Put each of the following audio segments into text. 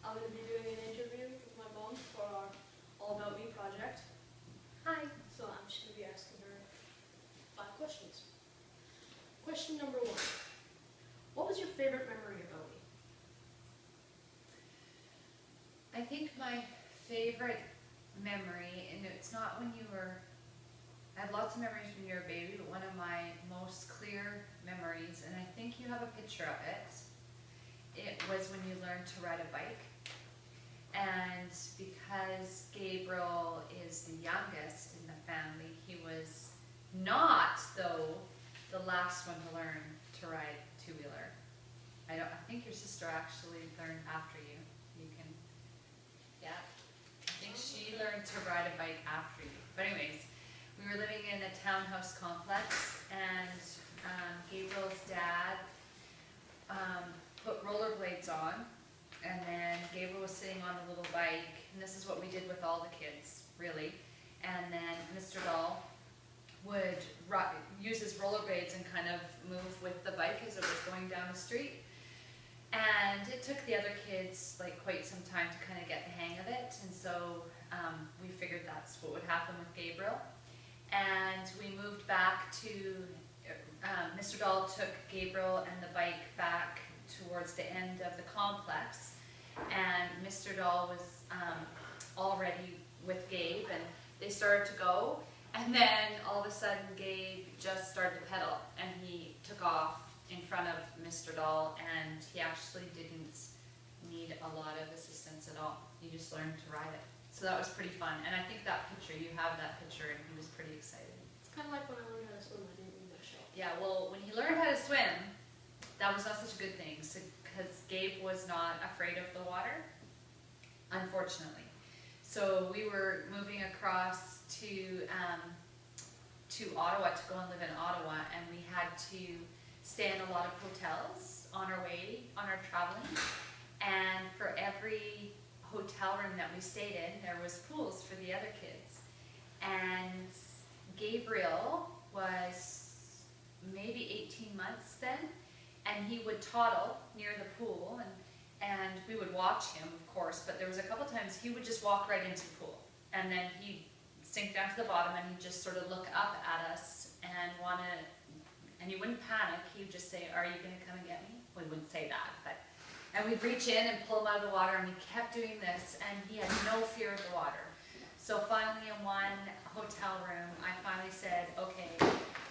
I'm going to be doing an interview with my mom for our All About Me project. Hi. So I'm just going to be asking her 5 questions. Question number 1. What was your favorite memory about me? I think my favorite memory, and it's not when you were, I have lots of memories when you were a baby, but one of my most clear memories, and I think you have a picture of it, it was when you learned to ride a bike. And because Gabriel is the youngest in the family, he was not, though, the last one to learn to ride two-wheeler. I think your sister actually learned after you. You can, yeah. I think she learned to ride a bike after you. But anyways, we were living in a townhouse complex, and Gabriel's dad put rollerblades on, and then Gabriel was sitting on a little bike, and this is what we did with all the kids, really. And then Mr. Dahl would use his rollerblades and kind of move with the bike as it was going down the street. And it took the other kids like quite some time to kind of get the hang of it, and so we figured that's what would happen with Gabriel. And we moved back to, Mr. Dahl took Gabriel and the bike back towards the end of the complex, and Mr. Dahl was already with Gabe, and they started to go, and then all of a sudden Gabe just started to pedal, and he took off in front of Mr. Dahl, and he actually didn't need a lot of assistance at all. He just learned to ride it. So that was pretty fun, and I think that picture, you have that picture, and he was pretty excited. It's kind of like when I learned how to swim, I didn't need a show. Yeah, well, when he learned how to swim, that was not such a good thing, because Gabe was not afraid of the water, unfortunately. So we were moving across to Ottawa, to go and live in Ottawa, and we had to stay in a lot of hotels on our way, on our traveling, and for every hotel room that we stayed in, there was pools for the other kids. And Gabriel was maybe 18 months then, and he would toddle near the pool, and we would watch him, of course, but there was a couple times he would just walk right into the pool, and then he'd sink down to the bottom, and he'd just sort of look up at us and and he wouldn't panic. He would just say, "Are you going to come and get me?" Well, he wouldn't say that, and we'd reach in and pull him out of the water, and we kept doing this, and he had no fear of the water. So finally, in one hotel room, I finally said, okay,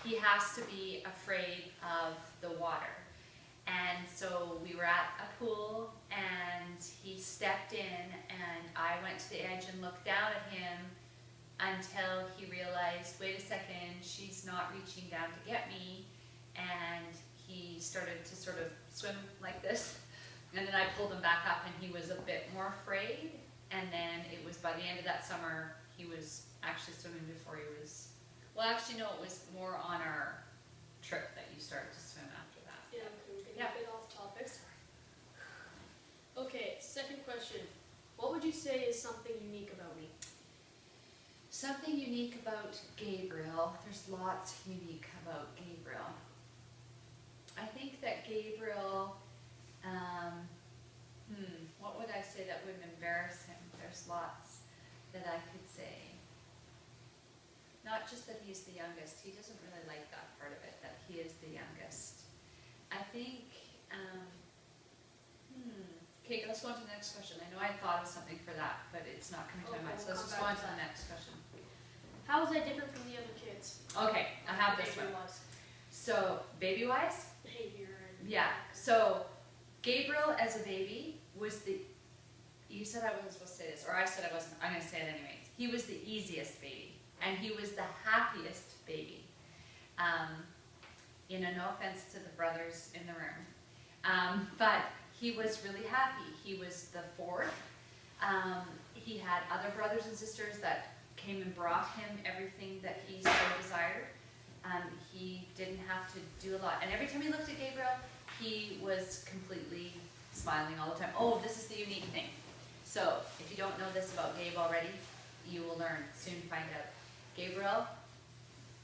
he has to be afraid of the water. And so we were at a pool, and he stepped in, and I went to the edge and looked down at him until he realized, wait a second, she's not reaching down to get me, and he started to sort of swim like this, and then I pulled him back up, and he was a bit more afraid, and then it was by the end of that summer, he was actually swimming before he was, well, actually no, it was more on our trip that you started to swim after that. Yeah, we're getting a bit off topic. Okay, second question. What would you say is something unique about me? Something unique about Gabriel, there's lots unique about Gabriel. I think that Gabriel, what would I say that wouldn't embarrass him? There's lots that I could say. Not just that he's the youngest, he doesn't really like that part of it, that he is the youngest. I think, okay, let's go on to the next question. I know I thought of something for that, but it's not coming to my mind, so let's just go on to the next question. How was I different from the other kids? Okay, I have this one. So, baby-wise? Behavior and... Yeah, so Gabriel as a baby was you said I wasn't supposed to say this, or I said I wasn't, I'm going to say it anyways. He was the easiest baby, and he was the happiest baby. No offense to the brothers in the room, but he was really happy. He was the fourth. He had other brothers and sisters that came and brought him everything that he so desired. He didn't have to do a lot. And every time he looked at Gabriel, he was completely smiling all the time. Oh, this is the unique thing. So, if you don't know this about Gabe already, you will learn, soon find out. Gabriel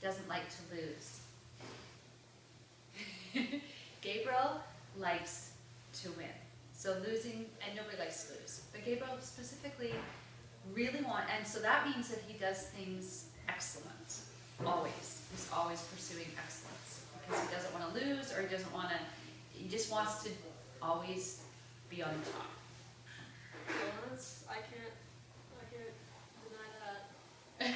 doesn't like to lose. Gabriel likes to win. So losing, and nobody likes to lose. Gabriel specifically really and so that means that he does things excellent, always. He's always pursuing excellence because he doesn't want to lose, or he just wants to always be on top. Well, I can't deny that.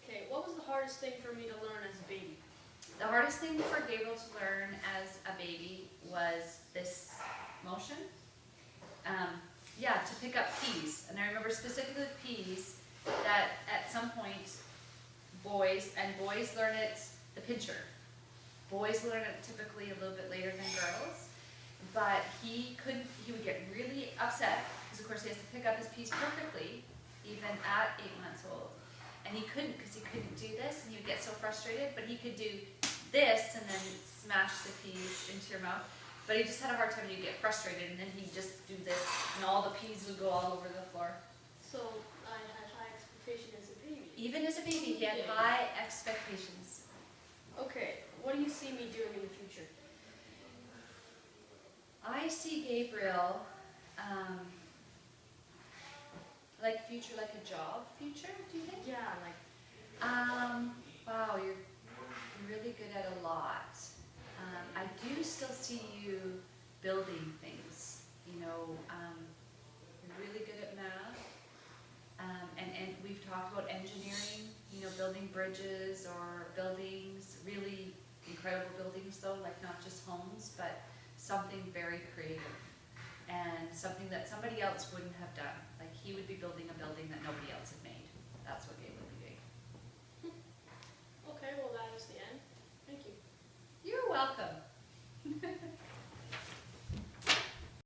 Okay, what was the hardest thing for me to learn as a baby? The hardest thing for Gabriel to learn as a baby was this motion. To pick up peas. And I remember specifically with peas that at some point boys learn it, the pincher. Boys learn it typically a little bit later than girls. But he would get really upset because of course he has to pick up his peas perfectly, even at 8 months old. And he couldn't because he couldn't do this, and he would get so frustrated, but he could do this and then smash the peas into your mouth. But he just had a hard time. He'd get frustrated, and then he'd just do this, and all the peas would go all over the floor. So I had high expectations as a baby. Even as a baby, he had high expectations. Okay, what do you see me doing in the future? I see Gabriel, like future, like a job future, do you think? Yeah, like, Wow, you're really good at a lot. I do still see you building things, you're really good at math. And we've talked about engineering, building bridges or buildings, really incredible buildings though, like not just homes, but something very creative and something that somebody else wouldn't have done. Like he would be building a building that nobody else had made. That's what Gabe would be doing. okay, well that is the end. Thank you. You're welcome.